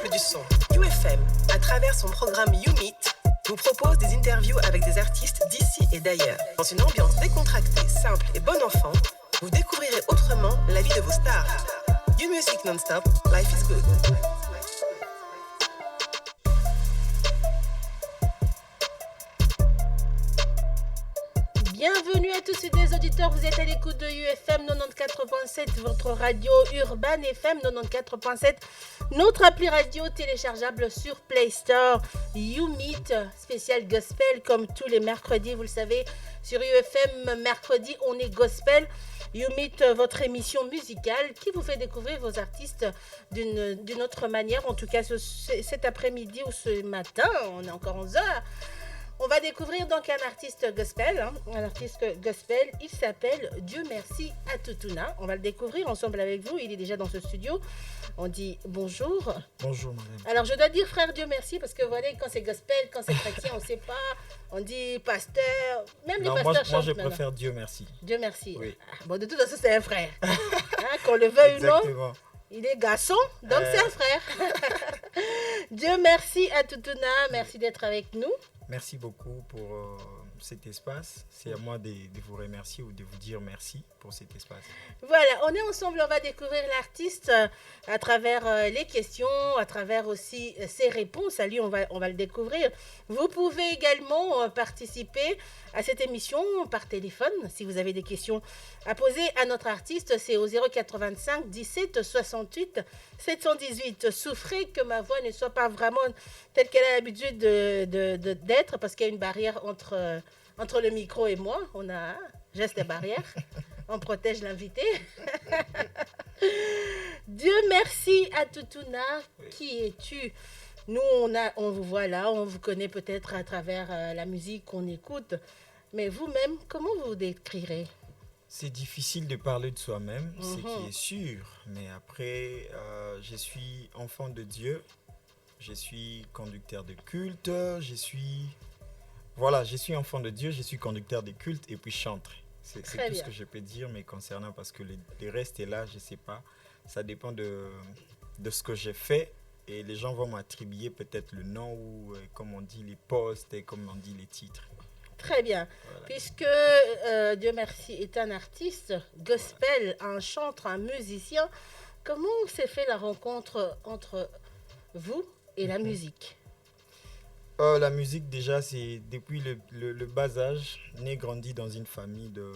temple du son. UFM, à travers son programme YouMeet, vous propose des interviews avec des artistes d'ici et d'ailleurs. Dans une ambiance décontractée, simple et bon enfant, vous découvrirez autrement la vie de vos stars. U-Music non-stop, life is good. Bienvenue à tous les auditeurs, vous êtes à l'écoute de UFM 94.7, votre radio Urban FM 94.7, notre appli radio téléchargeable sur Play Store, YouMeet, spécial gospel comme tous les mercredis, vous le savez, sur UFM, mercredi, on est gospel. YouMeet, votre émission musicale qui vous fait découvrir vos artistes d'une autre manière, en tout cas cet après-midi ou ce matin, on est encore 11h. On va découvrir donc un artiste gospel, il s'appelle Dieu merci à Tutuna. On va le découvrir ensemble avec vous, il est déjà dans ce studio. On dit bonjour. Bonjour madame. Alors je dois dire frère Dieu merci parce que voilà, quand c'est gospel, quand c'est chrétien, on ne sait pas. On dit pasteur, même non, les pasteurs chantent. Moi je préfère Dieu merci. Dieu merci. Oui. Bon, de toute façon c'est un frère. Qu'on le veuille ou non. Exactement. Il est garçon, donc c'est un frère. Dieu merci à Tutuna, merci d'être avec nous. Merci beaucoup pour cet espace. C'est à moi de vous remercier ou de vous dire merci pour cet espace. Voilà, on est ensemble, on va découvrir l'artiste à travers les questions, à travers aussi ses réponses. À lui, on va le découvrir. Vous pouvez également participer à cette émission par téléphone. Si vous avez des questions à poser à notre artiste, c'est au 085 17 68 718. Souffrez que ma voix ne soit pas vraiment telle qu'elle a l'habitude d'être, parce qu'il y a une barrière entre le micro et moi. On a un geste de barrière. On protège l'invité. Dieu merci à Tutuna. Qui es-tu? Nous, on vous voit là, on vous connaît peut-être à travers la musique qu'on écoute. Mais vous-même, comment vous décrirez? C'est difficile de parler de soi-même, ce qui est sûr. Mais après, je suis enfant de Dieu. Je suis conducteur de culte. Je suis enfant de Dieu, je suis conducteur de culte et puis chanteur. C'est tout bien. Ce que je peux dire, mais concernant, parce que le reste est là, je ne sais pas. Ça dépend de ce que j'ai fait. Et les gens vont m'attribuer peut-être le nom ou, comme on dit, les postes et comme on dit, les titres. Très bien. Voilà. Puisque Dieu merci est un artiste gospel, un chanteur, un musicien, comment s'est fait la rencontre entre vous et la musique? La musique, déjà, c'est depuis le bas âge, né grandi dans une famille de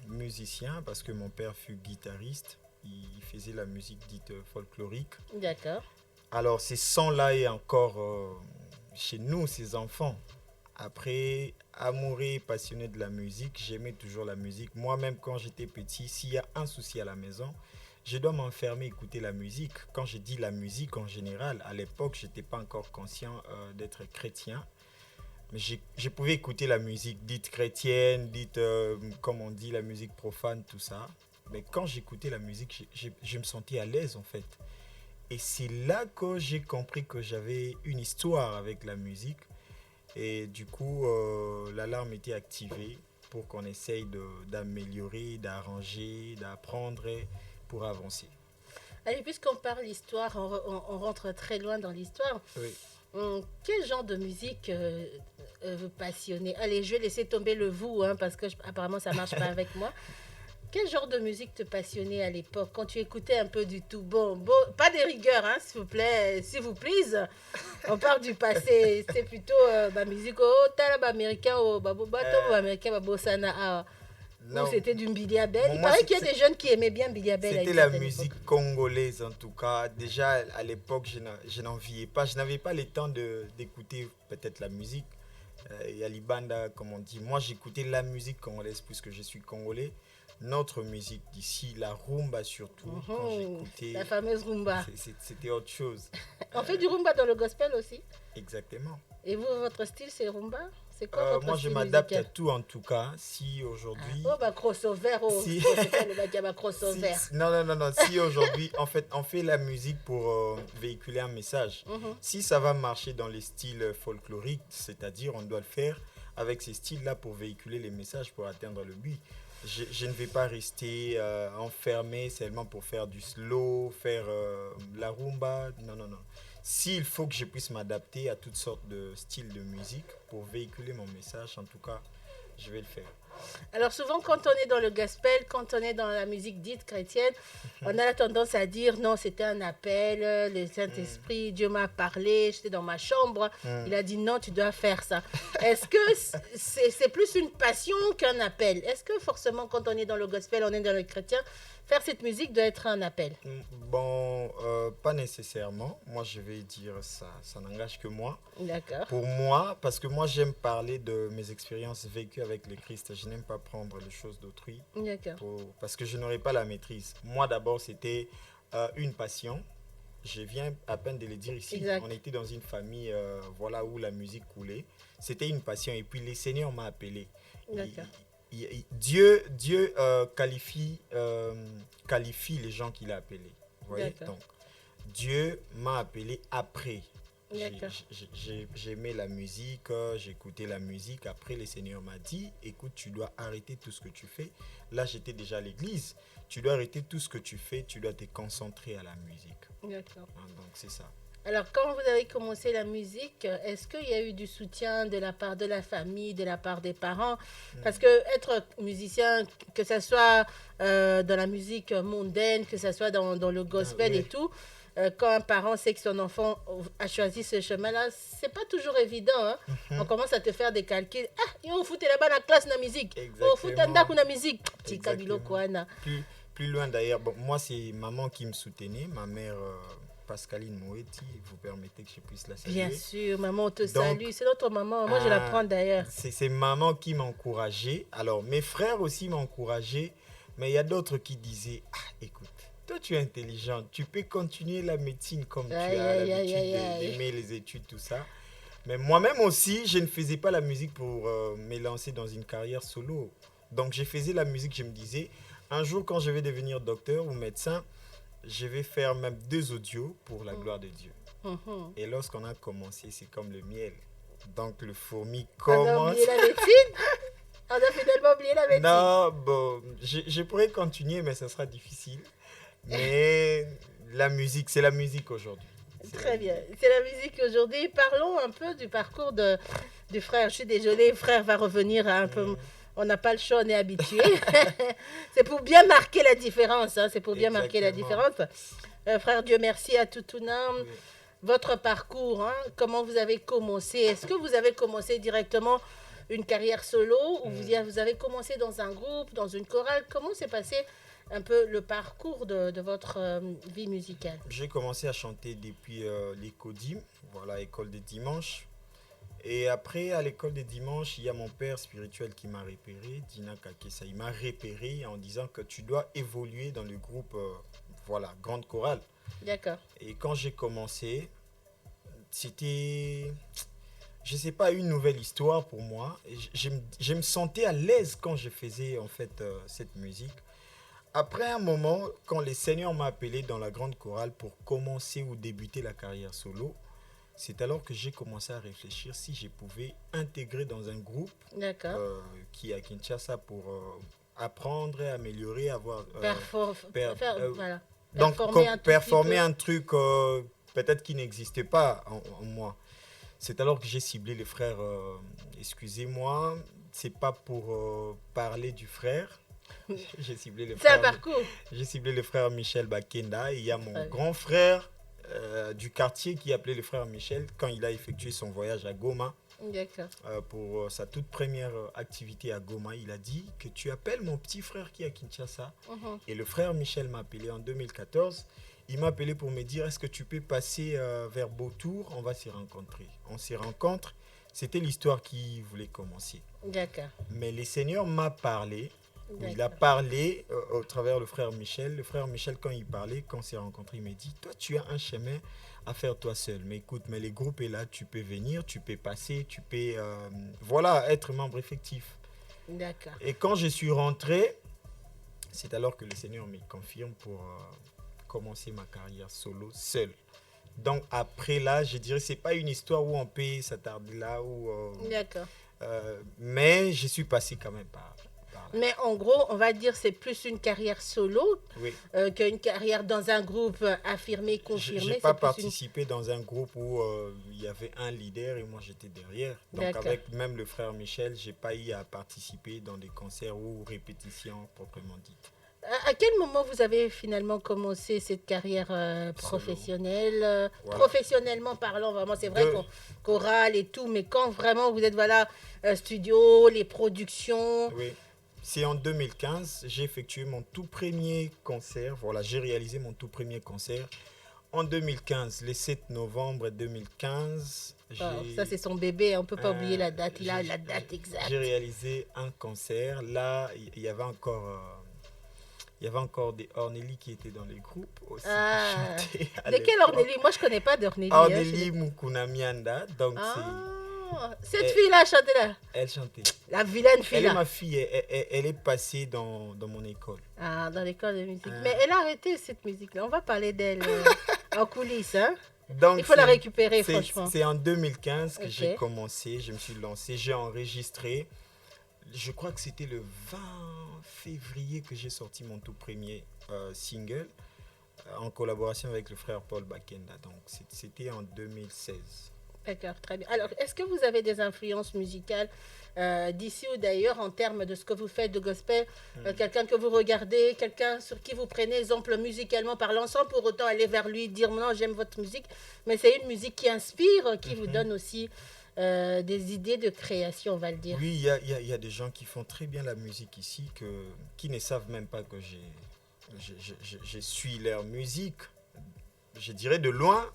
musiciens, parce que mon père fut guitariste. Il faisait la musique dite folklorique. D'accord. Alors, ces sons-là est encore chez nous, ces enfants. Après, amoureux et passionné de la musique, j'aimais toujours la musique. Moi-même, quand j'étais petit, s'il y a un souci à la maison, je dois m'enfermer, écouter la musique. Quand je dis la musique en général, à l'époque, je n'étais pas encore conscient d'être chrétien. Mais je pouvais écouter la musique dite chrétienne, dite, comme on dit, la musique profane, tout ça. Mais quand j'écoutais la musique, je me sentais à l'aise, en fait. Et c'est là que j'ai compris que j'avais une histoire avec la musique. Et du coup, l'alarme était activée pour qu'on essaye d'améliorer, d'arranger, d'apprendre pour avancer. Allez, puisqu'on parle d'histoire, on rentre très loin dans l'histoire. Oui. Quel genre de musique vous passionnez? Allez, je vais laisser tomber le vous, parce que apparemment ça ne marche pas avec moi. Quel genre de musique te passionnait à l'époque, quand tu écoutais un peu du tout? Bon, pas des rigueurs, s'il vous plaît, s'il vous plaît. On parle du passé. C'est plutôt la musique talab américain, américain, bossana. Ou c'était du Billy Abel. Il paraît qu'il y a des jeunes qui aimaient bien Billy Abel. C'était la musique congolaise en tout cas. Déjà à l'époque, je n'enviais pas. Je n'avais pas le temps d'écouter peut-être la musique. Yalibanda, comme on dit. Moi, j'écoutais la musique congolaise puisque je suis congolais. Notre musique d'ici, la rumba surtout, quand j'écoutais... La fameuse rumba. C'était autre chose. On fait du rumba dans le gospel aussi? Exactement. Et vous, votre style, c'est rumba? C'est quoi votre moi, style je m'adapte musical? À tout en tout cas. Si aujourd'hui... crossover, crossover. Non. Si aujourd'hui, en fait, on fait la musique pour véhiculer un message. Si ça va marcher dans les styles folkloriques, c'est-à-dire on doit le faire avec ces styles-là pour véhiculer les messages, pour atteindre le but. Je ne vais pas rester enfermé seulement pour faire du slow, faire la rumba. Non. s'il faut que je puisse m'adapter à toutes sortes de styles de musique pour véhiculer mon message, en tout cas, je vais le faire. Alors souvent, quand on est dans le gospel, quand on est dans la musique dite chrétienne, on a la tendance à dire non, c'était un appel, le Saint-Esprit, Dieu m'a parlé, j'étais dans ma chambre, il a dit non, tu dois faire ça. Est-ce que c'est plus une passion qu'un appel? Est-ce que forcément, quand on est dans le gospel, on est dans le chrétien, faire cette musique doit être un appel? Bon, pas nécessairement. Moi, je vais dire ça n'engage que moi. D'accord. Pour moi, parce que moi, j'aime parler de mes expériences vécues avec le Christ. Je n'aime pas prendre les choses d'autrui D'accord. parce que je n'aurais pas la maîtrise. Moi, d'abord, c'était une passion. Je viens à peine de le dire ici. Exact. On était dans une famille voilà, où la musique coulait. C'était une passion. Et puis, le Seigneur m'a appelé. D'accord. Dieu qualifie les gens qu'il a appelés. Vous voyez? Donc, Dieu m'a appelé après. J'aimais la musique, j'écoutais la musique. Après, le Seigneur m'a dit, écoute, tu dois arrêter tout ce que tu fais. Là, j'étais déjà à l'église. Tu dois arrêter tout ce que tu fais. Tu dois te concentrer à la musique. D'accord. Donc, c'est ça. Alors, quand vous avez commencé la musique, est-ce qu'il y a eu du soutien de la part de la famille, de la part des parents? Parce que être musicien, que ce soit dans la musique mondaine, que ce soit dans le gospel et tout, quand un parent sait que son enfant a choisi ce chemin-là, c'est pas toujours évident. Hein? On commence à te faire des calculs. Ah, on fout là-bas la classe de musique. On fout la musique. Petit kabilo quoi. Plus loin d'ailleurs, bon, moi c'est maman qui me soutenait, ma mère Pascaline Moeti, vous permettez que je puisse la saluer. Bien sûr, maman, on te salue. C'est notre maman. Moi, je la prends d'ailleurs. C'est maman qui m'encourageait. Alors, mes frères aussi m'encourageaient. Mais il y a d'autres qui disaient, écoute, toi, tu es intelligent. Tu peux continuer la médecine comme tu as l'habitude d'aimer les études, tout ça. Mais moi-même aussi, je ne faisais pas la musique pour me lancer dans une carrière solo. Donc, je faisais la musique, je me disais, un jour, quand je vais devenir docteur ou médecin, je vais faire même 2 audios pour la gloire de Dieu. Et lorsqu'on a commencé, c'est comme le miel. Donc, le fourmi commence... On a oublié la médecine? On a finalement oublié la médecine? Non, bon, je pourrais continuer, mais ça sera difficile. Mais la musique, c'est la musique aujourd'hui. Très bien, c'est la musique aujourd'hui. Parlons un peu du parcours du frère. Je suis désolée, frère va revenir un peu... On n'a pas le choix, on est habitué. C'est pour bien marquer la différence. Hein, c'est pour bien marquer la différence. Frère Dieu merci à Toutouna. Oui. Votre parcours, hein, comment vous avez commencé? Est-ce que vous avez commencé directement une carrière solo ou vous avez commencé dans un groupe, dans une chorale? Comment s'est passé un peu le parcours de votre vie musicale? J'ai commencé à chanter depuis l'Écodim, voilà, école des dimanches. Et après, à l'école des dimanches, il y a mon père spirituel qui m'a repéré, Dina Kakesa. Il m'a repéré en disant que tu dois évoluer dans le groupe, voilà, Grande Chorale. D'accord. Et quand j'ai commencé, c'était, je ne sais pas, une nouvelle histoire pour moi. Je me sentais à l'aise quand je faisais en fait cette musique. Après un moment, quand le Seigneur m'a appelé dans la Grande Chorale pour commencer ou débuter la carrière solo, c'est alors que j'ai commencé à réfléchir si je pouvais intégrer dans un groupe qui est à Kinshasa pour apprendre et améliorer, avoir... performer un truc peut-être qui n'existait pas en moi. C'est alors que j'ai ciblé le frère, excusez-moi, c'est pas pour parler du frère. J'ai ciblé le frère. C'est un parcours. J'ai ciblé le frère Michel Bakenda. Il y a mon grand frère du quartier qui appelait le frère Michel quand il a effectué son voyage à Goma. Pour sa toute première activité à Goma, il a dit que tu appelles mon petit frère qui est à Kinshasa. Et le frère Michel m'a appelé en 2014. Il m'a appelé pour me dire est-ce que tu peux passer vers Beautour, on va s'y rencontrer. On s'y rencontre. C'était l'histoire qui voulait commencer. Mais le Seigneur m'a parlé. Il a parlé au travers le frère Michel. Le frère Michel, quand il parlait, quand on s'est rencontrés, il m'a dit toi, tu as un chemin à faire toi seul. Mais écoute, mais les groupes est là, tu peux venir, tu peux passer, tu peux être membre effectif. Et quand je suis rentré, c'est alors que le Seigneur me confirme pour commencer ma carrière solo seul. Donc après là, je dirais c'est pas une histoire où on peut s'attarder là. Mais je suis passé quand même par Mais en gros, on va dire c'est plus une carrière solo Oui. qu'une carrière dans un groupe affirmé, Je confirmé. n'ai pas C'est plus participé dans un groupe où il y avait un leader et moi j'étais derrière. Donc D'accord. avec même le frère Michel, j'ai pas eu à participer dans des concerts ou répétitions proprement dites. À quel moment vous avez finalement commencé cette carrière professionnelle Voilà. Professionnellement parlant, vraiment, c'est vrai De- qu'on chorale et tout, mais quand vraiment vous êtes, voilà, studio, les productions. Oui. C'est en 2015, j'ai effectué mon tout premier concert. Voilà, j'ai réalisé mon tout premier concert. En 2015, le 7 novembre 2015, Ça, c'est son bébé, on ne peut pas oublier la date, il a j'ai- la date exacte. j'ai réalisé un concert. Là, il y avait encore des Ornelli qui étaient dans les groupes aussi. Qui chantaient à De quelle l'époque. Ornelli? Moi, je ne connais pas d'Ornelli. hein, Ornelli Mukunamianda. Donc, cette Elle- fille-là chantait là. elle chantait. La vilaine Elle est fille-là. ma fille. Elle est passée dans mon école. Dans l'école de musique. Mais elle a arrêté cette musique-là. On va parler d'elle en coulisses. Hein? Donc, Il faut la récupérer, franchement. C'est en 2015 que Ok. j'ai commencé, je me suis lancé, j'ai enregistré. Je crois que c'était le 20 février que j'ai sorti mon tout premier single en collaboration avec le frère Paul Bakenda. Donc c'était en 2016. D'accord, très bien. Alors, est-ce que vous avez des influences musicales d'ici ou d'ailleurs en termes de ce que vous faites de gospel? Quelqu'un que vous regardez, quelqu'un sur qui vous prenez exemple musicalement parlant, sans pour autant aller vers lui, dire non, j'aime votre musique, mais c'est une musique qui inspire, qui vous donne aussi des idées de création, on va le dire. Oui, il y a des gens qui font très bien la musique ici, qui ne savent même pas que je suis leur musique. Je dirais de loin.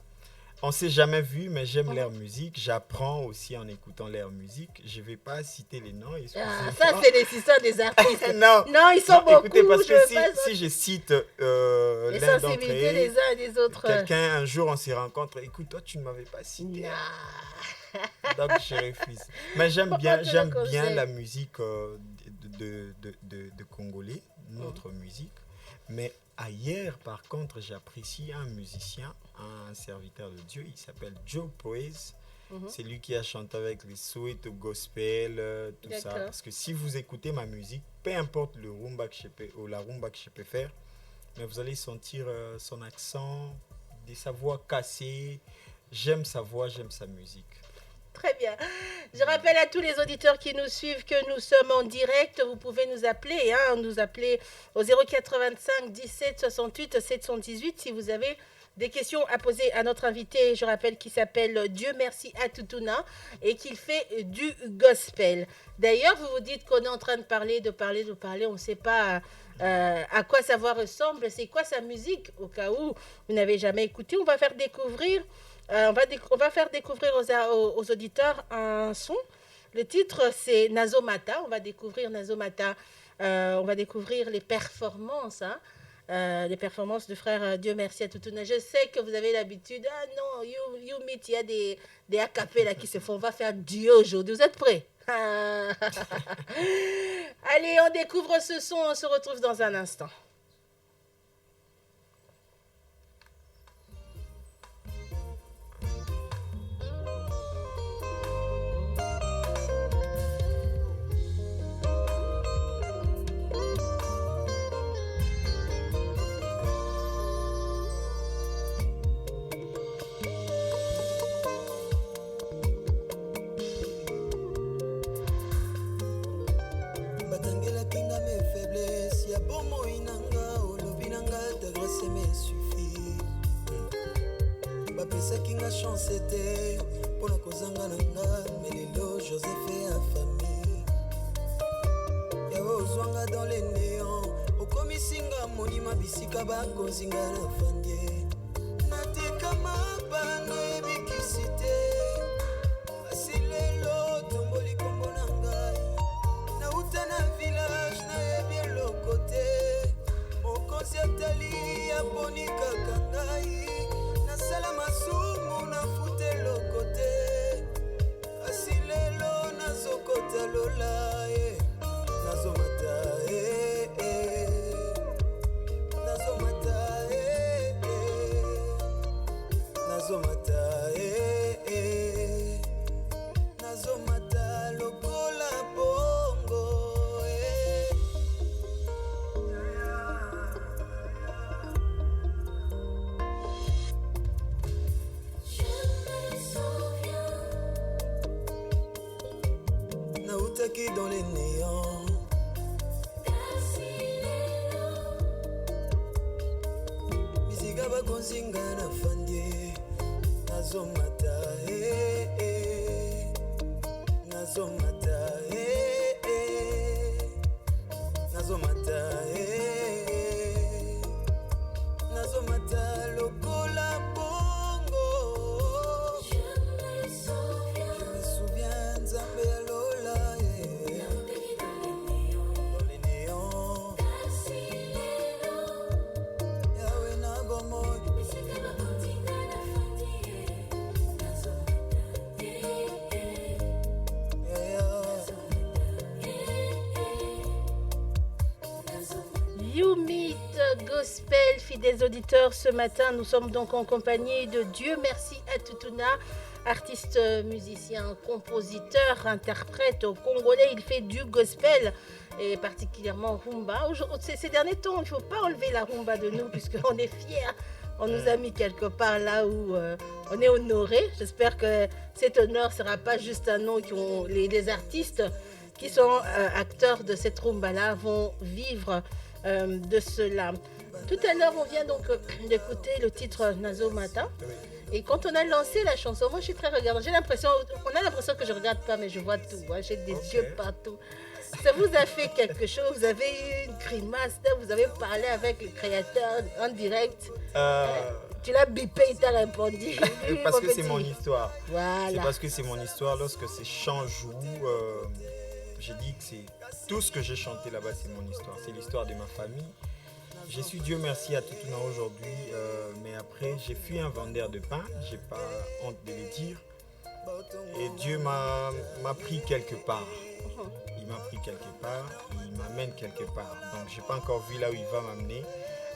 On ne s'est jamais vu, mais j'aime leur musique. J'apprends aussi en écoutant leur musique. Je ne vais pas citer les noms. Ça, c'est les histoires des artistes. Non, Non, ils sont beaucoup. Écoutez, parce que je si, veux pas- si je cite les l'un d'entre sensibilités des eux, uns et des autres. quelqu'un, un jour, on s'est rencontrés. Écoute, toi, tu ne m'avais pas cité. Donc, je refuse. Mais j'aime bien conseil. la musique de Congolais, notre musique. Mais ailleurs, par contre, j'apprécie un musicien, un serviteur de Dieu. Il s'appelle Joe Praise. C'est lui qui a chanté avec les Soweto Gospel, tout ça. D'accord. Parce que si vous écoutez ma musique, peu importe le rumba que je peux, ou la rumba que je peux faire, mais vous allez sentir son accent, sa voix cassée. J'aime sa voix, j'aime sa musique. Très bien. Je rappelle à tous les auditeurs qui nous suivent que nous sommes en direct. Vous pouvez nous appeler, au 085 17 68 718 si vous avez des questions à poser à notre invité. Je rappelle qu'il s'appelle Dieu Merci Atutuna et qu'il fait du gospel. D'ailleurs, vous vous dites qu'on est en train de parler. On ne sait pas à quoi sa voix ressemble. C'est quoi sa musique? Au cas où vous n'avez jamais écouté, on va faire découvrir. On va faire découvrir aux auditeurs un son. Le titre, c'est Nazomata. On va découvrir Nazomata. On va découvrir les performances. Les performances du frère Dieu Merci Atutuna. Je sais que vous avez l'habitude. Ah non, you meet, il y a des acapellas qui se font. On va faire Dieu aujourd'hui. Vous êtes prêts? Allez, on découvre ce son. On se retrouve dans un instant. bapesaki nga chance te mpona kozanga na nga melelo joseph ya famille yawe ozwanga dans le néant okomisinga monima bisika bakonzinga na fandie natikama bana ebikisi te asi lelo tomboli kombo na ngai nauta na village nayebi eloko te mokonzi atali yaponi kaka ngai nasala masumu nafuta eloko te asi lelo nazokota lola nazomata nazomata bapesaki dans les néants. Bisika bakonzinga na fandie nazomata nazomata nazomata nazomata lokola bongo. Je me souviens nzambe ya lola dans les néants. Yawe na bomoi You Meet Gospel, fidèles auditeurs, ce matin nous sommes donc en compagnie de Dieu Merci Atutuna, artiste, musicien, compositeur, interprète congolais. Il fait du gospel et particulièrement rumba. Ces derniers temps, il ne faut pas enlever la rumba de nous puisqu'on est fiers. On nous a mis quelque part là où on est honoré. J'espère que cet honneur ne sera pas juste un nom les artistes qui sont acteurs de cette rumba-là vont vivre de cela. Tout à l'heure, on vient donc d'écouter le titre Nazomata. Et quand on a lancé la chanson, moi je suis très regardante. On a l'impression que je ne regarde pas, mais je vois tout. Hein. J'ai des yeux partout. Ça vous a fait quelque chose? Vous avez eu une grimace, vous avez parlé avec le créateur en direct. Tu l'as bipé, il t'a répondu. Parce que c'est mon histoire. Voilà. C'est parce que c'est mon histoire. Lorsque ces chants jouent, j'ai dit que c'est tout ce que j'ai chanté là-bas, c'est mon histoire. C'est l'histoire de ma famille. Je suis Dieu merci à Tutuna aujourd'hui, mais après j'ai fui un vendeur de pain, j'ai pas honte de le dire. Et Dieu m'a pris quelque part. Il m'a pris quelque part, il m'amène quelque part. Donc j'ai pas encore vu là où il va m'amener,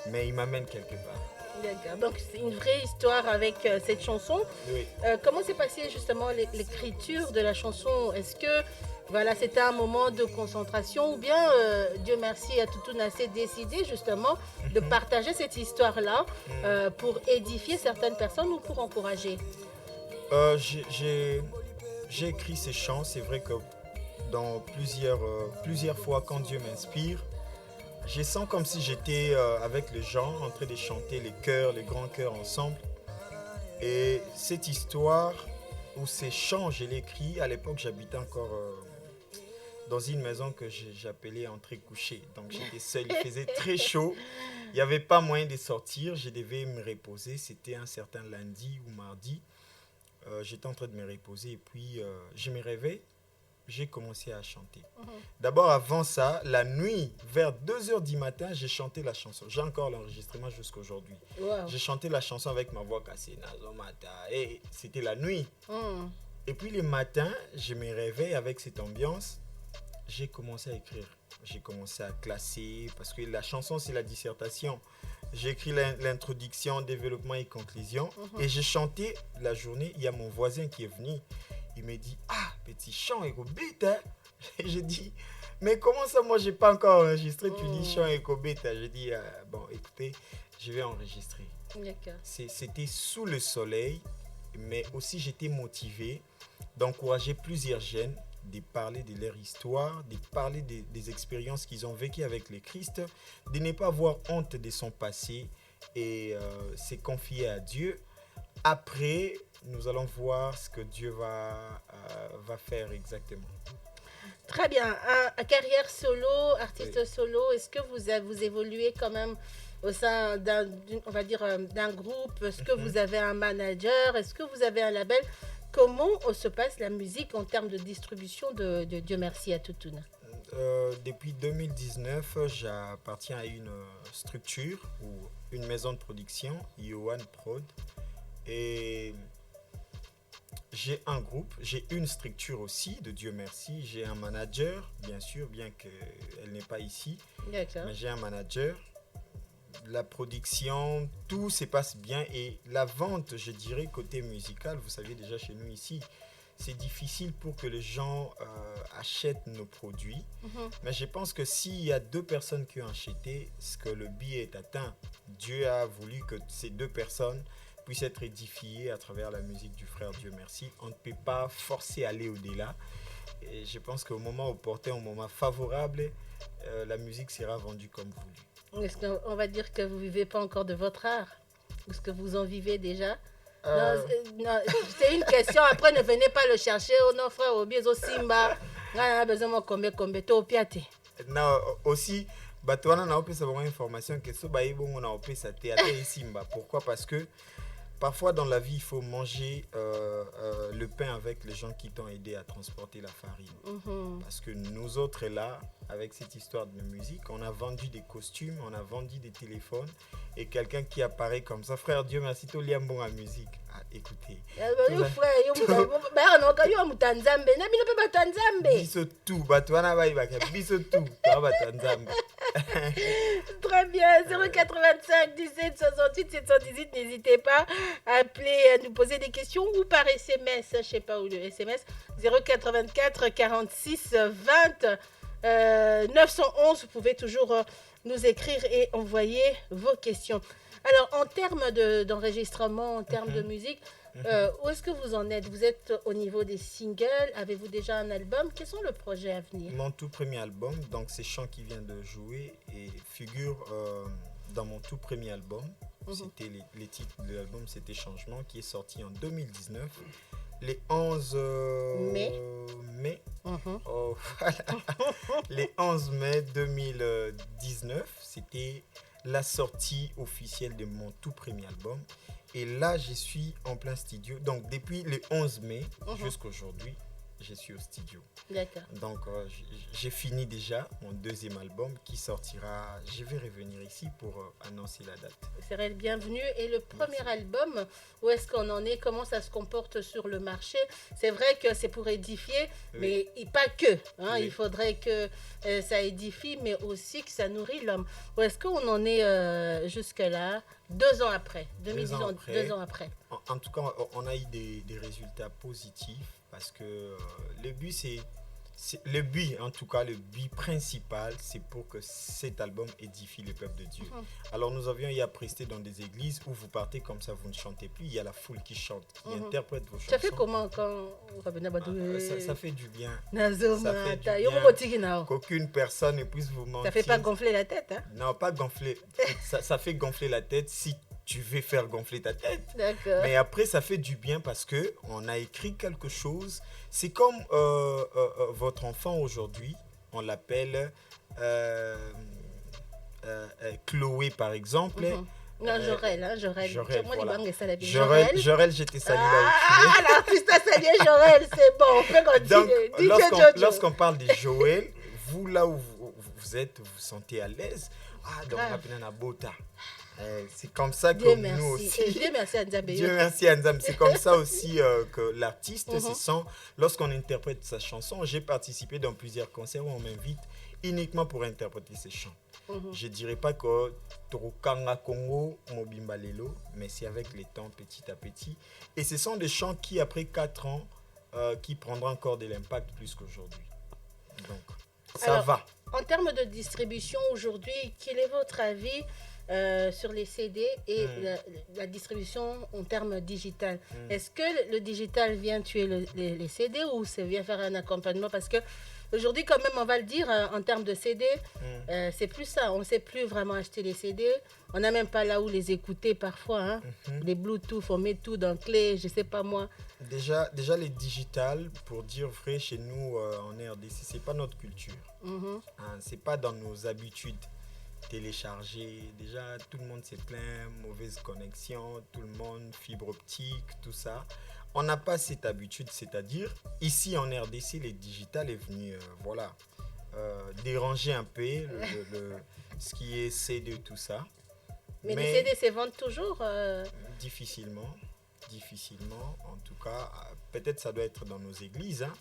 mais il m'amène quelque part. D'accord. Donc c'est une vraie histoire avec cette chanson. Oui. Comment s'est passée justement l'écriture de la chanson? Est-ce que voilà, c'était un moment de concentration ou bien Dieu merci à Tutuna s'est décidé justement de partager cette histoire-là pour édifier certaines personnes ou pour encourager? J'ai écrit ces chants. C'est vrai que dans plusieurs fois quand Dieu m'inspire, je sens comme si j'étais avec les gens en train de chanter les chœurs, les grands chœurs ensemble. Et cette histoire ou ces chants, je l'ai écrit. À l'époque, j'habitais encore dans une maison que j'appelais entrée couchée. Donc j'étais seul, il faisait très chaud. Il n'y avait pas moyen de sortir, je devais me reposer. C'était un certain lundi ou mardi. J'étais en train de me reposer et puis je me réveille. J'ai commencé à chanter. D'abord, avant ça, la nuit, vers 2h du matin, j'ai chanté la chanson. J'ai encore l'enregistrement jusqu'à aujourd'hui. Wow. J'ai chanté la chanson avec ma voix cassée. Et c'était la nuit. Et puis le matin, je me réveille avec cette ambiance. J'ai commencé à écrire. J'ai commencé à classer parce que la chanson, c'est la dissertation. J'ai écrit l'introduction, développement et conclusion. Et j'ai chanté la journée. Il y a mon voisin qui est venu. Il me dit, ah, petit chant éco-beat, hein? Et j'ai dit, mais comment ça, moi, j'ai pas encore enregistré, tu dis chant éco-beat. J'ai dit, bon, écoutez, je vais enregistrer. D'accord. C'était sous le soleil, mais aussi j'étais motivé d'encourager plusieurs jeunes, de parler de leur histoire, de parler des expériences qu'ils ont vécues avec le Christ, de ne pas avoir honte de son passé et se confier à Dieu. Après, nous allons voir ce que Dieu va faire exactement. Très bien. Carrière solo, artiste solo, est-ce que vous évoluez quand même au sein d'un groupe? Est-ce que vous avez un manager? Est-ce que vous avez un label? Comment se passe la musique en termes de distribution de Dieu merci à Tutuna? Depuis 2019, j'appartiens à une structure ou une maison de production, Yohan Prod. Et j'ai un groupe, j'ai une structure aussi, de Dieu merci. J'ai un manager, bien sûr, bien qu'elle n'est pas ici. D'accord. Mais j'ai un manager. La production, tout se passe bien. Et la vente, je dirais, côté musical, vous savez déjà chez nous ici, c'est difficile pour que les gens achètent nos produits. Mais je pense que s'il y a 2 personnes qui ont acheté, ce que le billet est atteint, Dieu a voulu que ces 2 personnes puisse être édifié à travers la musique du frère Dieu merci. On ne peut pas forcer à aller au-delà. Et je pense qu'au moment opportun, au moment favorable, la musique sera vendue comme voulu. Est-ce qu'on va dire que vous ne vivez pas encore de votre art? Ou est-ce que vous en vivez déjà? Non, c'est une question. Après, ne venez pas le chercher. Oh non, frère, au biais au Simba. On a besoin de combien au piate. Non, aussi, bato wana na opesa bango information que so baye bongo na opesa te ata esimba. Pourquoi? Parce que parfois dans la vie, il faut manger le pain avec les gens qui t'ont aidé à transporter la farine. Parce que nous autres là, avec cette histoire de musique, on a vendu des costumes, on a vendu des téléphones, et quelqu'un qui apparaît comme ça, frère Dieu merci, to liam bon à musique. Ah, écoutez. Biso tout, bato wana bayi baka biso tout, ta bato nzambe. Très bien, 085 17 68 718, n'hésitez pas à appeler, à nous poser des questions ou par SMS, je ne sais pas où le SMS, 084 46 20 911, vous pouvez toujours nous écrire et envoyer vos questions. Alors, en termes d'enregistrement, en termes de musique, où est-ce que vous en êtes? Vous êtes au niveau des singles? Avez-vous déjà un album? Quels sont les projets à venir? Mon tout premier album, donc c'est Chant qui vient de jouer, et figure dans mon tout premier album. C'était les titres de l'album, c'était Changement, qui est sorti en 2019. Les 11 mai. Oh, voilà. Les 11 mai 2019, c'était la sortie officielle de mon tout premier album. Et là, je suis en plein studio. Donc, depuis le 11 mai jusqu'à aujourd'hui, je suis au studio. D'accord. Donc, j'ai fini déjà mon deuxième album qui sortira. Je vais revenir ici pour annoncer la date. Vous serez le bienvenu. Et le premier album, où est-ce qu'on en est? Comment ça se comporte sur le marché? C'est vrai que c'est pour édifier, mais pas que. Hein, il faudrait que ça édifie, mais aussi que ça nourrit l'homme. Où est-ce qu'on en est jusque-là? 2 ans après, 2018, 2 ans après. En tout cas, on a eu des résultats positifs parce que le but, en tout cas, le but principal, c'est pour que cet album édifie le peuple de Dieu. Alors, nous avions eu à prester dans des églises où vous partez comme ça, vous ne chantez plus. Il y a la foule qui chante, qui interprète vos chansons. Ça fait comment quand ça fait du bien. Ça fait du bien qu'aucune personne ne puisse vous mentir. Ça fait pas gonfler la tête, hein? Non, pas gonfler. ça fait gonfler la tête si tu veux faire gonfler ta tête. D'accord. Mais après, ça fait du bien parce qu'on a écrit quelque chose. C'est comme votre enfant aujourd'hui, on l'appelle Chloé par exemple. Non, Jorel, hein, Jorel. Voilà. Jorel, je te salue là où tu es. Ah, l'artiste a salué Jorel, c'est bon, on peut continuer. Donc, lorsqu'on parle de Joël, vous là où vous êtes, vous vous sentez à l'aise. Ah, donc on appelle un bota. C'est comme ça que Dieu nous merci. aussi. Dieu merci Nzambe. Dieu merci Nzambe. C'est comme ça aussi que l'artiste se sent lorsqu'on interprète sa chanson. J'ai participé dans plusieurs concerts où on m'invite uniquement pour interpréter ses chants. Je ne dirais pas que Torokanga Congo Mobimba Lelo, mais c'est avec les temps petit à petit. Et ce sont des chants qui, après 4 ans, qui prendront encore de l'impact plus qu'aujourd'hui. Donc, ça va. En termes de distribution aujourd'hui, quel est votre avis sur les CD et la distribution en termes digital? Est-ce que le digital vient tuer les CD ou ça vient faire un accompagnement? Parce que aujourd'hui, quand même, on va le dire, en termes de CD, c'est plus ça. On ne sait plus vraiment acheter les CD. On n'a même pas là où les écouter parfois. Hein. Les Bluetooth, on met tout dans clé, je ne sais pas moi. Déjà les digitales, pour dire vrai, chez nous en RDC, ce n'est pas notre culture. Ce n'est pas dans nos habitudes. Télécharger, déjà tout le monde s'est plaint, mauvaise connexion, tout le monde, fibre optique, tout ça. On n'a pas cette habitude, c'est-à-dire ici en RDC, les digital est venu déranger un peu ce qui est CD, tout ça. Mais les CD se vendent toujours difficilement. En tout cas, peut-être ça doit être dans nos églises. Hein.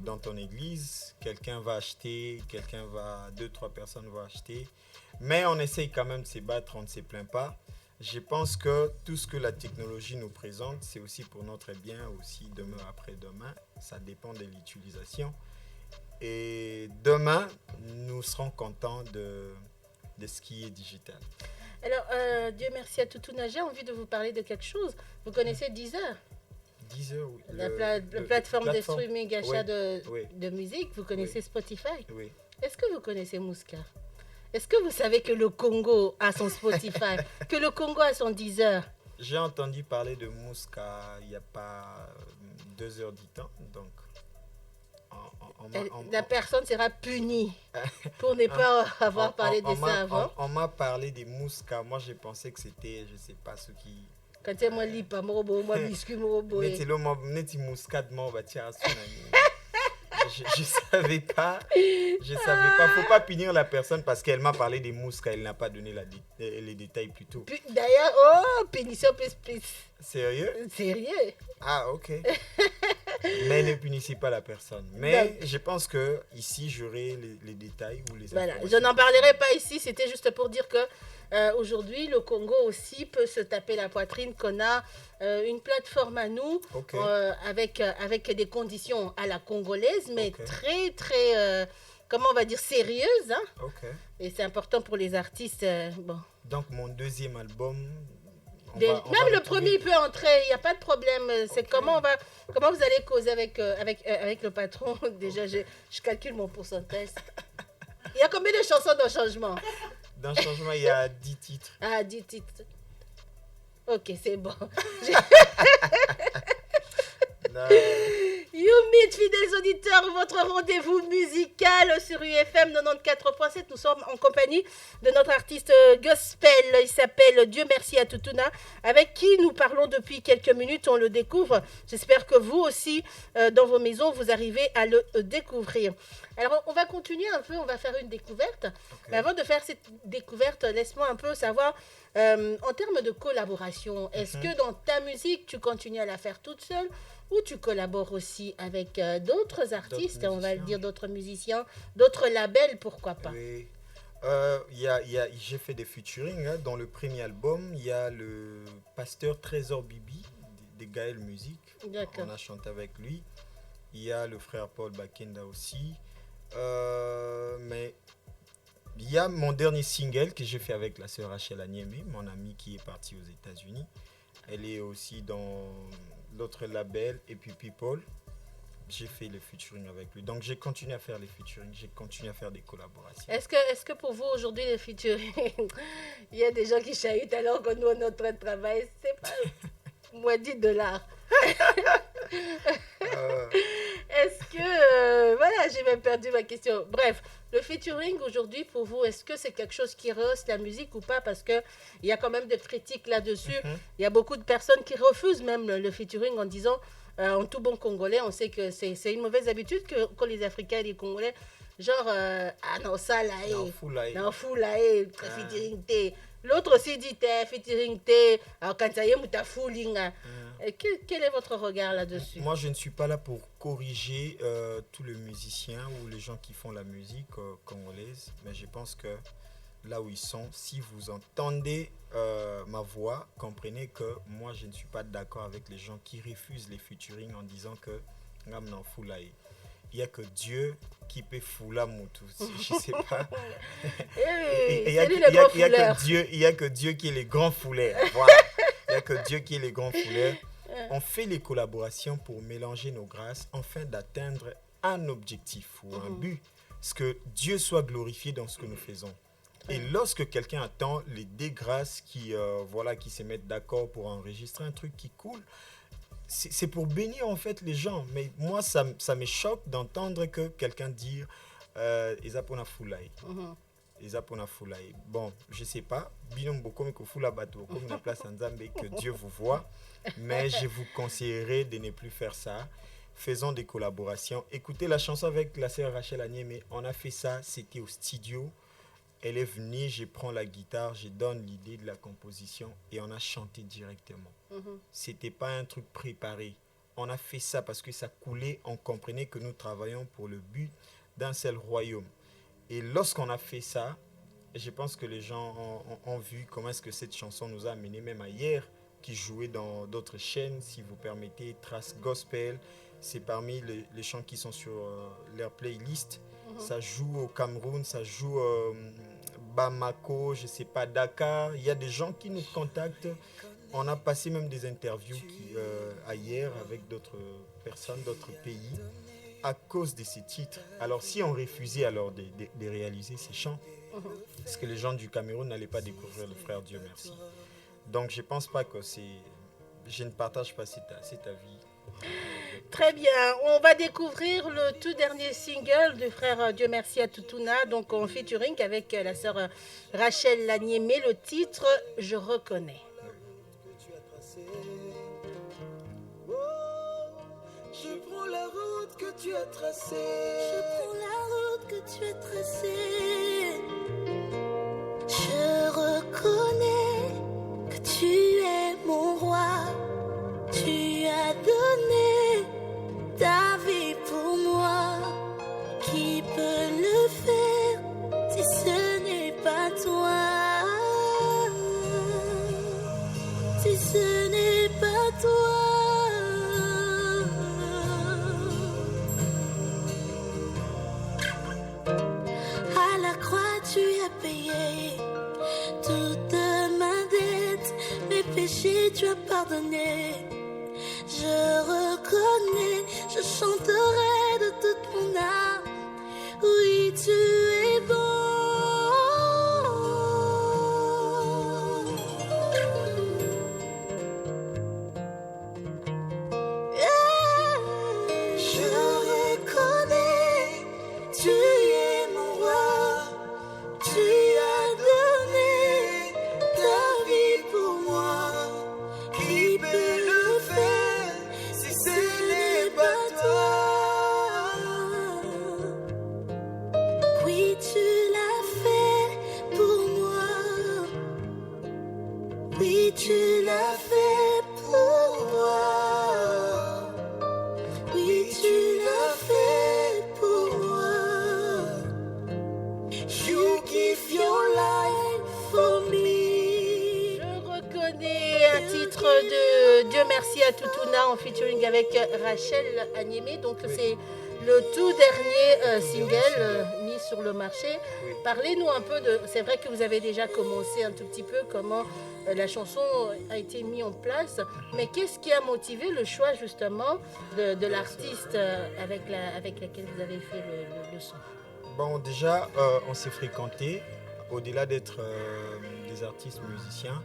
Dans ton église, quelqu'un va acheter, 2-3 personnes vont acheter. Mais on essaye quand même de se battre, on ne se plaint pas. Je pense que tout ce que la technologie nous présente, c'est aussi pour notre bien, aussi demain après-demain. Ça dépend de l'utilisation. Et demain, nous serons contents de ce qui est digital. Alors, Dieu merci à Toutouna, j'ai envie de vous parler de quelque chose. Vous connaissez Deezer, 10 heures, oui. la plateforme de streaming achat Oui. de musique. Vous connaissez Spotify. Oui. Est-ce que vous connaissez Mouska? Est-ce que vous savez que le Congo a son Spotify, que le Congo a son Deezer? J'ai entendu parler de Mouska il n'y a pas 2 heures du temps, donc La personne sera punie pour ne pas avoir parlé de ça avant. On m'a parlé des Mouska. Moi, j'ai pensé que c'était, je sais pas, ceux qui... Quand tu moi lipa morobo, moi biscuit morobo. Neti Mouska de moi, je savais pas. Faut pas punir la personne parce qu'elle m'a parlé des Mouska. Elle n'a pas donné les détails plus tôt. D'ailleurs, punition plus. Sérieux? Sérieux? Ah, ok. Mais ne punissez pas la personne. Mais donc, je pense que ici j'aurai les détails ou les voilà, je n'en parlerai pas ici. C'était juste pour dire que aujourd'hui, le Congo aussi peut se taper la poitrine qu'on a une plateforme à nous avec des conditions à la congolaise, mais très, très, comment on va dire, sérieuses. Hein? Et c'est important pour les artistes. Bon. Donc, mon deuxième album... Même le premier, il peut entrer, il n'y a pas de problème. C'est comment vous allez causer avec le patron. Déjà, je calcule mon pourcentage. Il y a combien de chansons dans Changement? Dans Changement, il y a 10 titres. Ah, 10 titres. Ok, c'est bon. YouMeet, fidèles auditeurs, votre rendez-vous musical sur UFM 94.7. Nous sommes en compagnie de notre artiste gospel. Il s'appelle Dieu merci à Toutouna, avec qui nous parlons depuis quelques minutes. On le découvre. J'espère que vous aussi, dans vos maisons, vous arrivez à le découvrir. Alors, on va continuer un peu, on va faire une découverte. Mais avant de faire cette découverte, laisse-moi un peu savoir, en termes de collaboration, est-ce que dans ta musique, tu continues à la faire toute seule ou tu collabores aussi avec d'autres artistes, on va le dire, d'autres musiciens, d'autres labels, pourquoi pas? Oui. J'ai fait des featuring. Hein. Dans le premier album, il y a le pasteur Trésor Bibi de Gaël Musique. D'accord. On a chanté avec lui. Il y a le frère Paul Bakenda aussi. Mais il y a mon dernier single que j'ai fait avec la sœur Rachel Anyemé, mon amie qui est partie aux États-Unis. Elle est aussi dans l'autre label, et puis People. J'ai fait le featuring avec lui. Donc j'ai continué à faire les featuring, j'ai continué à faire des collaborations. Est-ce que pour vous aujourd'hui les featuring, il y a des gens qui chahutent alors que nous on est en train de travailler, c'est pas moins $10. Est-ce que... voilà, j'ai même perdu ma question. Bref, le featuring aujourd'hui, pour vous, est-ce que c'est quelque chose qui rehausse la musique ou pas? Parce qu'il y a quand même des critiques là-dessus. Il y a beaucoup de personnes qui refusent même le featuring en disant, en tout bon Congolais, on sait que c'est une mauvaise habitude que les Africains et les Congolais, genre, ah non, ça là, non, fou là, featuring, l'autre aussi dit, featuring, alors quand ça y est, t'as fooling. Quel est votre regard là-dessus? Moi, je ne suis pas là pour corriger tous les musiciens ou les gens qui font la musique congolaise, mais je pense que là où ils sont, si vous entendez ma voix, comprenez que moi, je ne suis pas d'accord avec les gens qui refusent les featuring en disant que il n'y a que Dieu qui peut fouler Moutou, je ne sais pas. Il n'y a que Dieu qui est le grand fouleur. Voilà. Il n'y a que Dieu qui est le grand fouleur. On fait les collaborations pour mélanger nos grâces afin d'atteindre un objectif ou un but. Ce que Dieu soit glorifié dans ce que nous faisons. Et lorsque quelqu'un attend les deux grâces qui se mettent d'accord pour enregistrer un truc qui coule, c'est pour bénir en fait les gens. Mais moi, ça me choque d'entendre que quelqu'un dire Ezapona Foulaï. Ezapona Foulaï. Bon, je ne sais pas. Binom Bokom ko Foula Bato, comme la place en Zambé, que Dieu vous voit. Mais je vous conseillerais de ne plus faire ça. Faisons des collaborations. Écoutez la chanson avec la sœur Rachel Anyemé. On a fait ça, c'était au studio. Elle est venue, je prends la guitare, je donne l'idée de la composition et on a chanté directement. C'était pas un truc préparé. On a fait ça parce que ça coulait, on comprenait que nous travaillons pour le but d'un seul royaume. Et lorsqu'on a fait ça, je pense que les gens ont vu comment est-ce que cette chanson nous a amené, même hier, qui jouait dans d'autres chaînes, si vous permettez, Trace Gospel. C'est parmi les chants qui sont sur leur playlist. Ça joue au Cameroun, ça joue Bamako, je ne sais pas, Dakar. Il y a des gens qui nous contactent. On a passé même des interviews ailleurs avec d'autres personnes, d'autres pays, à cause de ces titres. Alors si on refusait alors de réaliser ces chants, est-ce que les gens du Cameroun n'allaient pas découvrir le frère Dieu merci? Donc je ne pense pas que c'est... Je ne partage pas cet avis. Très bien, on va découvrir le tout dernier single du frère Dieu merci à Toutouna, donc en featuring avec la sœur Rachel Laniémé, le titre Je reconnais. Je prends la route que tu as tracée. Je prends la route que tu as tracée. Je reconnais que tu es mon roi. Tu as donné ta vie pour moi. Qui peut le faire si ce n'est pas toi? Si ce n'est pas toi. À la croix tu as payé toute ma dette, mes péchés tu as pardonné. Je reconnais, je chanterai de toute mon âme. Oui, tu es bon. Je reconnais, tu es mon roi. Tu as donné ta vie pour moi. Qui peut le faire si ce n'est pas toi? Oui, tu l'as fait pour moi. Oui, tu l'as fait pour moi. Oui, tu l'as fait pour moi. You give your life for me. Je reconnais un titre de Dieu merci à Toutouna en featuring avec Rachel Laniémé, donc c'est le tout dernier single mis sur le marché. Oui. Parlez-nous un peu de... C'est vrai que vous avez déjà commencé un tout petit peu comment la chanson a été mise en place, mais qu'est-ce qui a motivé le choix justement de l'artiste avec laquelle vous avez fait le son? Bon, déjà, on s'est fréquentés. Au-delà d'être des artistes musiciens,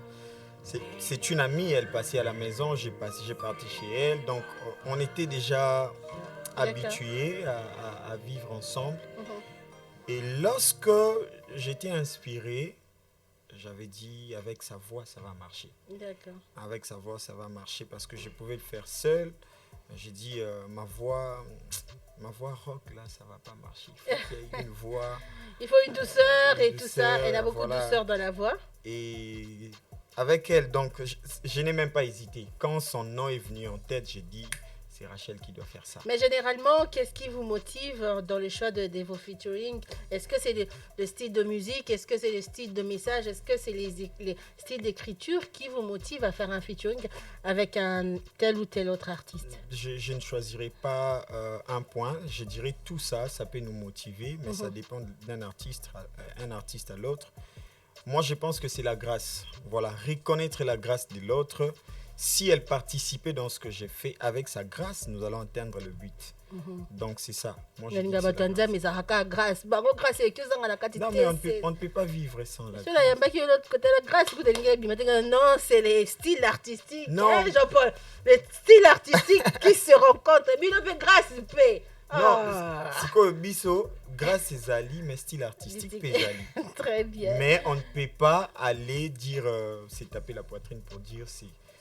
c'est une amie. Elle passait à la maison, j'ai parti chez elle. Donc, on était déjà habitués à vivre ensemble. Et lorsque j'étais inspiré, j'avais dit avec sa voix, ça va marcher. D'accord. Avec sa voix, ça va marcher parce que je pouvais le faire seul. J'ai dit, ma voix rock, là, ça va pas marcher. Il faut qu'il y ait une voix. Il faut une douceur et tout ça. douceur, Elle a beaucoup de douceur dans la voix. Et avec elle, donc, je n'ai même pas hésité. Quand son nom est venu en tête, j'ai dit, c'est Rachel qui doit faire ça. Mais généralement, qu'est-ce qui vous motive dans le choix de vos featuring? Est-ce que c'est le style de musique? Est-ce que c'est le style de message? Est-ce que c'est les styles d'écriture qui vous motivent à faire un featuring avec un tel ou tel autre artiste? Je ne choisirai pas un point. Je dirais tout ça, ça peut nous motiver, mais ça dépend d'un artiste à l'autre. Moi, je pense que c'est la grâce. Voilà, reconnaître la grâce de l'autre. Si elle participait dans ce que j'ai fait, avec sa grâce, nous allons atteindre le but. Donc, c'est ça. Moi, je dis que c'est la grâce. Non, mais on ne peut pas vivre sans la grâce. Non, c'est les styles artistiques. Non. Hein, Jean-Paul, les styles artistiques qui se rencontrent. Mais il fait grâce, paix. Non, c'est quoi, Bisso, grâce à Ali, mais style artistique, Pézali. Très bien. Mais on ne peut pas aller dire, c'est taper la poitrine pour dire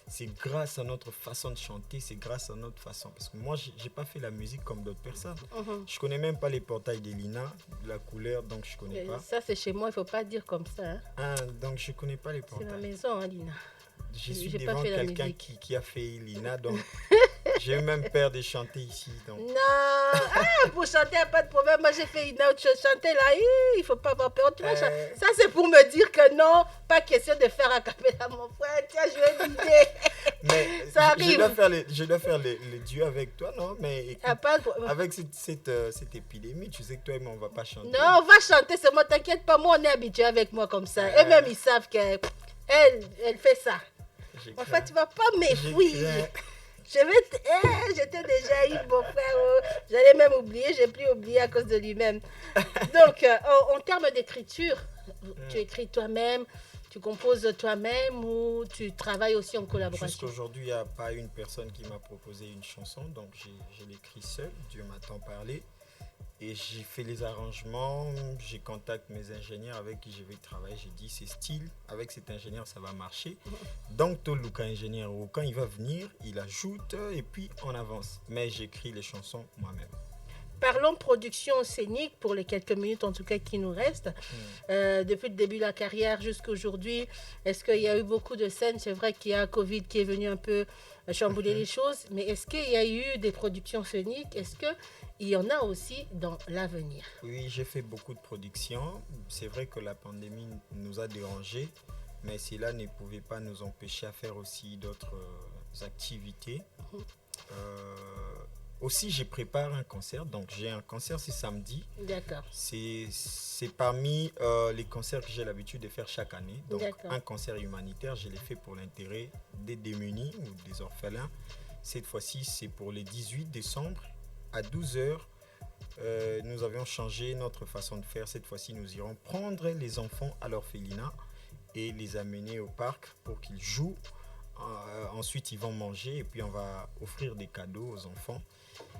c'est grâce à notre façon de chanter, c'est grâce à notre façon. Parce que moi, j'ai pas fait la musique comme d'autres personnes. Je connais même pas les portails d'Elina, la couleur, donc je connais pas. Ça, c'est chez moi, il faut pas dire comme ça. Hein. Ah, donc je connais pas les portails. C'est ma maison, hein, Lina. Je suis J'ai devant pas fait la quelqu'un musique. qui a fait Elina, donc j'ai même peur de chanter ici. Donc. Non, Pour chanter, il n'y a pas de problème. Moi, j'ai fait une autre chose. Chanter là, il ne faut pas avoir peur. Tu vois, ça, c'est pour me dire que non, pas question de faire a cappella, mon frère. Tiens, je vais l'idée. Mais ça arrive. Je dois faire les duos avec toi, non? Mais écoute, avec cette épidémie, tu sais que toi et moi, on ne va pas chanter. Non, on va chanter seulement. T'inquiète pas, moi, on est habitué avec moi comme ça. Eux-mêmes, ils savent qu'elle fait ça. En fait, tu ne vas pas m'effouiller. J'étais déjà eu, mon frère. J'allais même oublier, j'ai plus oublié à cause de lui-même. Donc, en termes d'écriture, tu écris toi-même, tu composes toi-même ou tu travailles aussi en collaboration? Jusqu'aujourd'hui, il n'y a pas une personne qui m'a proposé une chanson, donc je l'écris seul, Dieu m'a tant parlé. Et j'ai fait les arrangements, j'ai contacté mes ingénieurs avec qui je vais travailler. J'ai dit, c'est style, avec cet ingénieur, ça va marcher. Donc, tout le ingénieur, quand il va venir, il ajoute et puis on avance. Mais j'écris les chansons moi-même. Parlons production scénique pour les quelques minutes en tout cas qui nous restent. Depuis le début de la carrière jusqu'à aujourd'hui, est-ce qu'il y a eu beaucoup de scènes? C'est vrai qu'il y a Covid qui est venu un peu chambouler les choses, mais est-ce qu'il y a eu des productions scéniques? Est-ce qu'il y en a aussi dans l'avenir? Oui, j'ai fait beaucoup de productions. C'est vrai que la pandémie nous a dérangés, mais cela ne pouvait pas nous empêcher à faire aussi d'autres activités. Aussi, je prépare un concert. Donc, j'ai un concert ce samedi. D'accord. C'est parmi les concerts que j'ai l'habitude de faire chaque année. Donc, un concert humanitaire, je l'ai fait pour l'intérêt des démunis ou des orphelins. Cette fois-ci, c'est pour le 18 décembre à 12h. Nous avions changé notre façon de faire. Cette fois-ci, nous irons prendre les enfants à l'orphelinat et les amener au parc pour qu'ils jouent. Ensuite, ils vont manger et puis on va offrir des cadeaux aux enfants.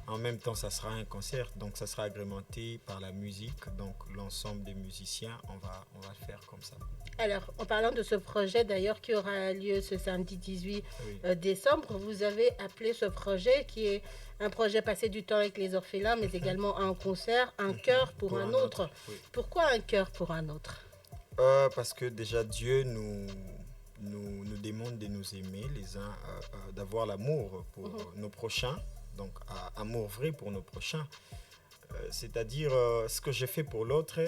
En même temps, ça sera un concert, donc ça sera agrémenté par la musique. Donc l'ensemble des musiciens, on va le faire comme ça. Alors, en parlant de ce projet d'ailleurs qui aura lieu ce samedi 18 décembre, vous avez appelé ce projet qui est un projet passer du temps avec les orphelins, mais également un concert, un cœur pour un autre. Oui. Pourquoi un cœur pour un autre? Parce que déjà Dieu nous demande de nous aimer les uns, d'avoir l'amour pour nos prochains. Donc, amour vrai pour nos prochains. C'est-à-dire, ce que j'ai fait pour l'autre,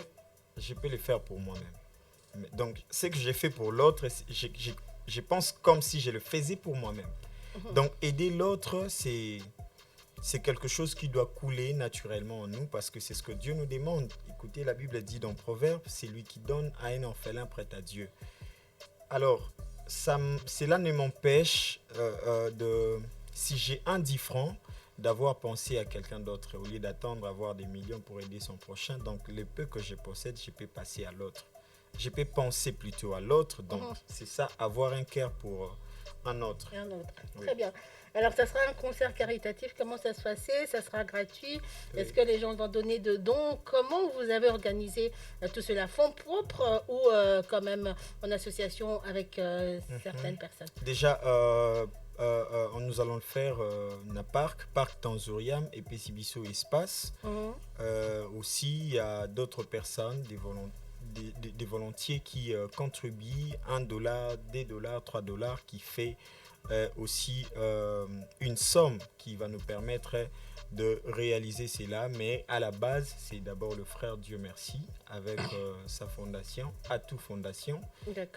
je peux le faire pour moi-même. Donc, ce que j'ai fait pour l'autre, je pense comme si je le faisais pour moi-même. Donc, aider l'autre, c'est quelque chose qui doit couler naturellement en nous parce que c'est ce que Dieu nous demande. Écoutez, la Bible dit dans Proverbe, c'est lui qui donne à un orphelin prêt à Dieu. Alors, cela ne m'empêche si j'ai un 10 francs, d'avoir pensé à quelqu'un d'autre au lieu d'attendre avoir des millions pour aider son prochain. Donc, le peu que je possède, je peux passer à l'autre. Je peux penser plutôt à l'autre. Donc, c'est ça, avoir un cœur pour un autre. Un autre. Oui. Très bien. Alors, ça sera un concert caritatif. Comment ça se passait? Ça sera gratuit? Oui. Est-ce que les gens vont donner de dons? Comment vous avez organisé tout cela? Fonds propres ou quand même en association avec certaines personnes? Déjà, nous allons le faire à Parc Tanzuriam et Pessibiso Espace. Aussi, il y a d'autres personnes, des volontiers qui contribuent $1, $2, $3 qui fait aussi une somme qui va nous permettre de réaliser cela. Mais à la base, c'est d'abord le frère Dieu Merci avec sa fondation, Atout Fondation,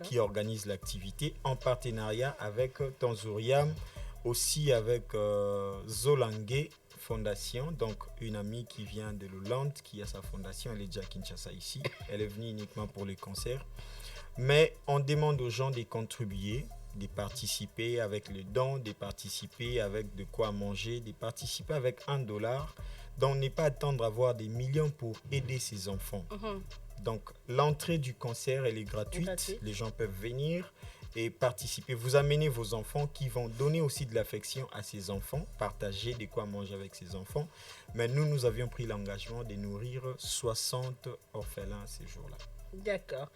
qui organise l'activité en partenariat avec Tanzuriam, aussi avec Zolangue Fondation, donc une amie qui vient de l'Hollande, qui a sa fondation, elle est déjà à Kinshasa ici, elle est venue uniquement pour les concerts. Mais on demande aux gens de contribuer, de participer avec le don, de participer avec de quoi manger, de participer avec $1. Donc, ne pas attendre à avoir des millions pour aider ces enfants. Donc, l'entrée du concert, elle est gratuite. Les gens peuvent venir et participer. Vous amenez vos enfants qui vont donner aussi de l'affection à ces enfants, partager de quoi manger avec ces enfants. Mais nous avions pris l'engagement de nourrir 60 orphelins ces jours-là. D'accord.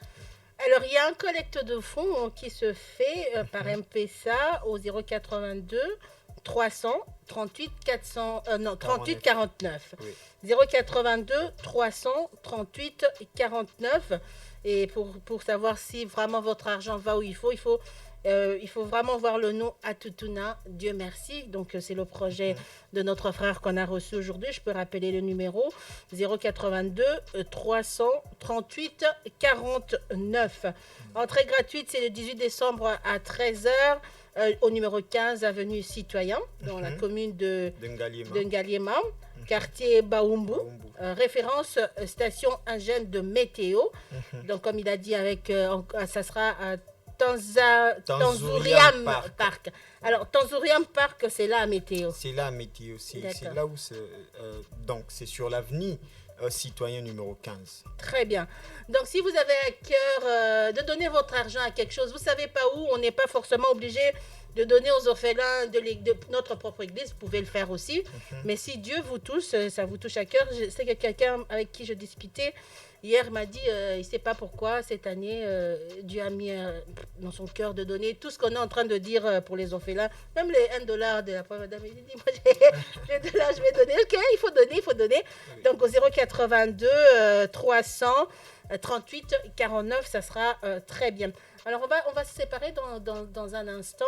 Alors, il y a un collecte de fonds qui se fait par M-Pesa au 082 300 38 400 38 49. Oui. 082 300 38 49. Et pour savoir si vraiment votre argent va où il faut Il faut vraiment voir le nom Atutuna, Dieu merci. Donc, c'est le projet de notre frère qu'on a reçu aujourd'hui. Je peux rappeler le numéro 082 338 49. Entrée gratuite, c'est le 18 décembre à 13h au numéro 15 avenue Citoyen, dans la commune de Ngaliema, quartier Baumbu. Référence station Ingène de météo. Donc, comme il a dit, ça sera à Tanzuriam Park. Alors, Tanzuriam Park, c'est là à météo. C'est là à météo. C'est là où donc, c'est sur l'avenue Citoyen numéro 15. Très bien. Donc, si vous avez à cœur de donner votre argent à quelque chose, vous ne savez pas où, on n'est pas forcément obligé de donner aux orphelins de notre propre église, vous pouvez le faire aussi. Mais si Dieu vous touche, ça vous touche à cœur. Je sais que quelqu'un avec qui je discutais hier m'a dit, il ne sait pas pourquoi cette année, Dieu a mis dans son cœur de donner tout ce qu'on est en train de dire pour les orphelins, même les $1 de la pauvre madame. Il dit, moi, les $1, je vais donner. Ok, il faut donner. Donc au 082 300 38 49, ça sera très bien. Alors, on va se séparer dans un instant.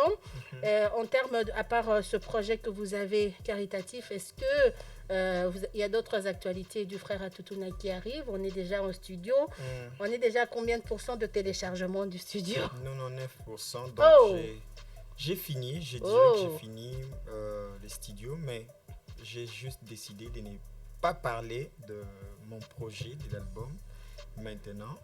En termes, à part ce projet que vous avez caritatif, est-ce que il y a d'autres actualités du frère Atutuna qui arrivent? On est déjà en studio. On est déjà à combien de pourcents de téléchargement du studio? 99%. Donc, j'ai fini. J'ai dit que j'ai fini les studios, mais j'ai juste décidé de ne pas parler de mon projet, de l'album, maintenant.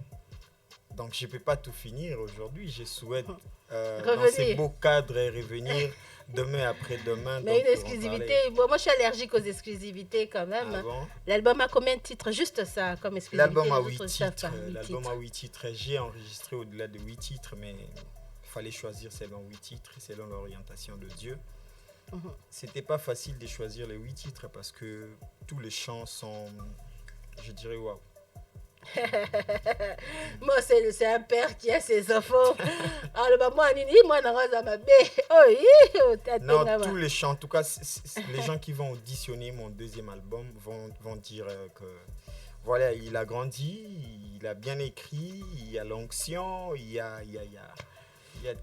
Donc, je ne peux pas tout finir aujourd'hui. Je souhaite, dans ces beaux cadres, revenir demain après-demain. Mais une exclusivité, moi je suis allergique aux exclusivités quand même. Ah bon? L'album a combien de titres? Juste ça, comme exclusivité. L'album a 8 titres. L'album a 8 titres. J'ai enregistré au-delà de 8 titres, mais il fallait choisir selon 8 titres, selon l'orientation de Dieu. C'était pas facile de choisir les 8 titres parce que tous les chants sont, je dirais, waouh. Moi, c'est un père qui a ses enfants. Alors, non, tous les chants, en tout cas, les gens qui vont auditionner mon deuxième album vont dire que voilà, il a grandi, il a bien écrit, il y a l'onction, il y a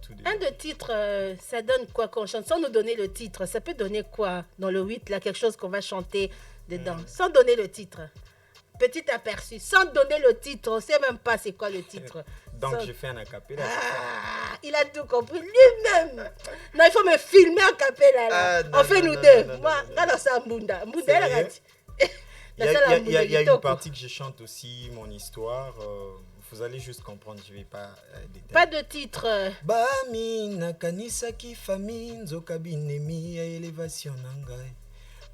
tout. Un de titres, ça donne quoi qu'on chante? Sans nous donner le titre, ça peut donner quoi dans le 8, là, quelque chose qu'on va chanter dedans, sans donner le titre? Petit aperçu, sans donner le titre, on ne sait même pas c'est quoi le titre. Donc, j'ai fait un acapella. Il a tout compris lui-même. Non, il faut me filmer en acapella là. On fait nous deux. Moi, dans sa Mbunda. Il y a une partie que je chante aussi, mon histoire. Vous allez juste comprendre, je ne vais pas détailler. Pas de titre. Bami nakanisa kifami nzoka binemi ya elevation nangai.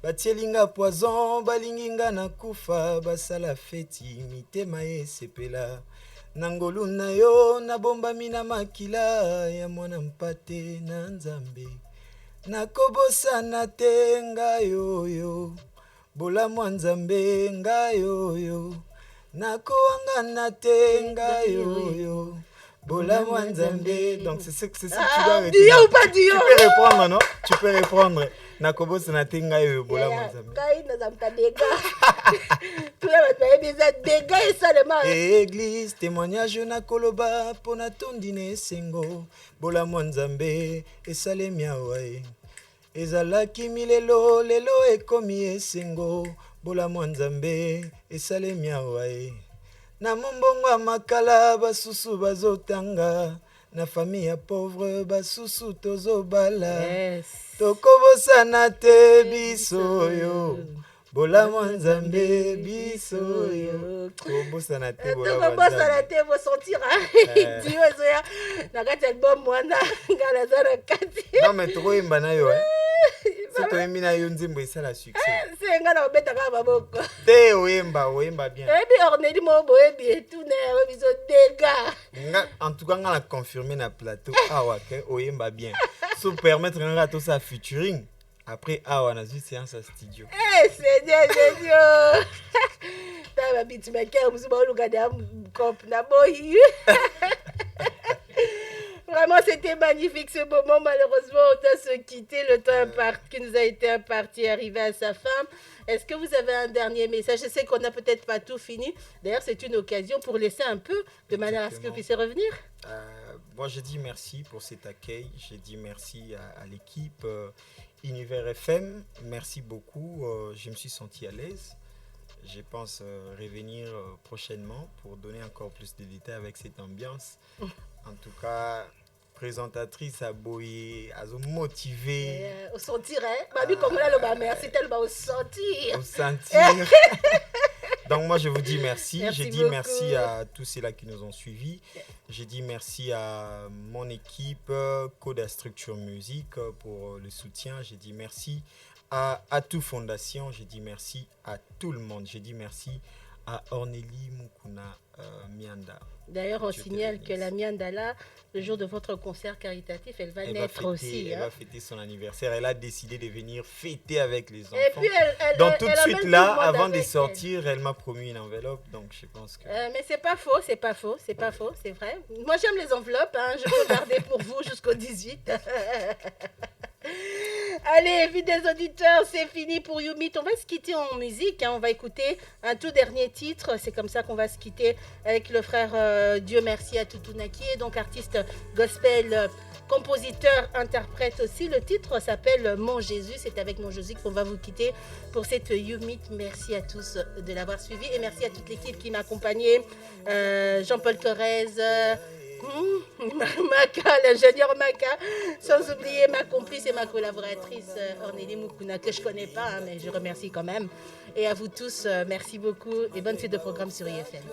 Batielinga poison, balinginga na kufa, basala feti, mitema esepela. Nangolu na yo, na bomba mina makila, ya mwana mpate na nzambe. Nakobosa na te ngayoyo, bola mwanzambe ngayoyo. Nakoanga na te ngayoyo, bola mwanzambe. Donc c'est ce que tu dois répondre. Dio ou pas Dio? Tu peux répondre, non? Tu peux répondre. Nakobo Senatinga bola mwanzambe. Église témoignage na koloba pona tondine sengo bola mwanzambe esalemi awae. Ezalaki milelo lelo ekomi esengo bola mwanzambe esalemi awae. Na mombongo makala basusu bazotanga. Na famille ya pauvre basusu tozobala. Tokobosana te biso yo. Bola mwanzambe biso yo. Tokobosana te bola mwanzambe. Tokobosana te bo sentira. Dieu zoya. Na kati album mwana ngala zana kati. Non mais tokoyemba na yo. C'est toyembi na yo nzembo esala succès. C'est ngana obeta ka baboko. Te oyemba bien. Ebi orneli mo boyebi etu na biso dega. En tout cas ngala confirmer na plateau awa ke oyemba bien. Sous permettre ngala to ça featuring. Après awa na une séance à studio. Seigneur Dieu. Ta beat maker musuba oluka da comp na boyi. Vraiment Vraiment, c'était magnifique ce moment. Malheureusement, on doit se quitter. Le temps qui nous a été imparti est arrivé à sa fin. Est-ce que vous avez un dernier message? Je sais qu'on n'a peut-être pas tout fini. D'ailleurs, c'est une occasion pour laisser un peu, de manière à ce que vous puissiez revenir. Moi, je dis merci pour cet accueil. Je dis merci à l'équipe Univers FM. Merci beaucoup. Je me suis senti à l'aise. Je pense revenir prochainement pour donner encore plus de détails avec cette ambiance. En tout cas, présentatrice à Boye, à se motiver. Au sentir, hein? Babi, comme là, le merci tellement au sentir. Au sentir. Donc moi, je vous dis merci. Je dis merci à tous ceux-là qui nous ont suivis. Je dis merci à mon équipe, Coda Structure Musique, pour le soutien. Je dis merci à tout Fondation. Je dis merci à tout le monde. Je dis merci à Ornélie Mukuna Mianda. D'ailleurs, on signale que la Mianda, là, le jour de votre concert caritatif, elle va naître aussi. Elle va fêter son anniversaire. Elle a décidé de venir fêter avec les enfants. Et puis, donc, tout de suite, là, avant de sortir, elle m'a promis une enveloppe. Donc, je pense que... mais c'est pas faux, c'est pas faux, c'est pas faux, c'est vrai. Moi, j'aime les enveloppes. Hein, je peux garder pour vous jusqu'au 18. Allez, fidèles auditeurs, c'est fini pour YouMeet. On va se quitter en musique. Hein. On va écouter un tout dernier titre. C'est comme ça qu'on va se quitter avec le frère Dieu merci à Tutunaki, donc artiste gospel, compositeur, interprète aussi. Le titre s'appelle Mon Jésus. C'est avec Mon Jésus qu'on va vous quitter pour cette YouMeet. Merci à tous de l'avoir suivi et merci à toute l'équipe qui m'a accompagné. Jean-Paul Torres. Maka, l'ingénieur Maka, sans oublier ma complice et ma collaboratrice Ornélie Mukuna, que je ne connais pas, hein, mais je remercie quand même. Et à vous tous, merci beaucoup et bonne suite de programme sur IFM.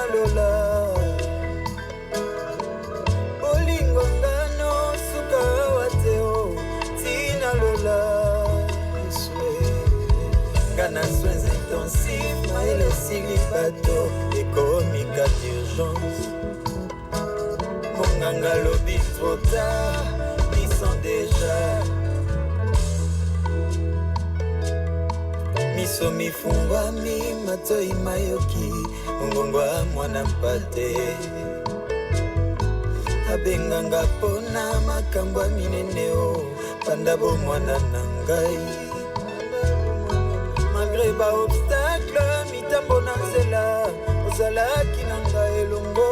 Lola Bolingo ngano suka wateo Tina Lola Gana soins intensifs Maïle cilibato Économique d'urgence Monganga lobby trop tard Ils sont déjà Miso mifungwa mi matoi mayoki Ngongwa mwana mpate Abenganga pona makambwa mineneo Pandabo mwana nangai Malgré ba obstacle mitambo na nzela Ozalaki nanga elongo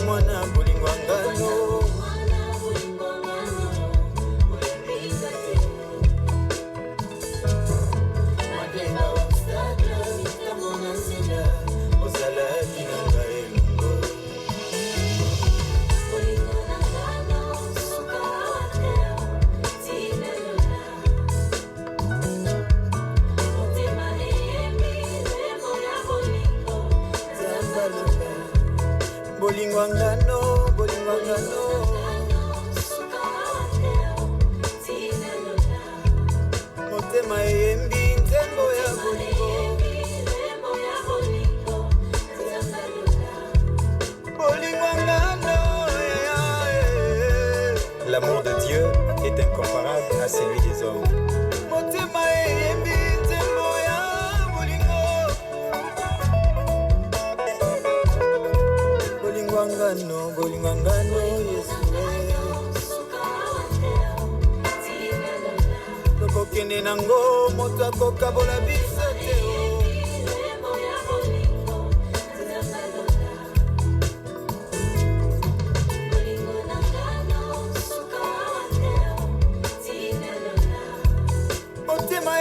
Mwana bulingwa ngano Bolingwangano, bolingwangano Motema eyembi nzembo ya bolingo Bolingwangano L'amour de Dieu est incomparable à celui des hommes Motema eyembi nzembo ya bolingo Bolingwangano, bolingwangano, Yesu Toko kende nango, moto akokabola biso te Motema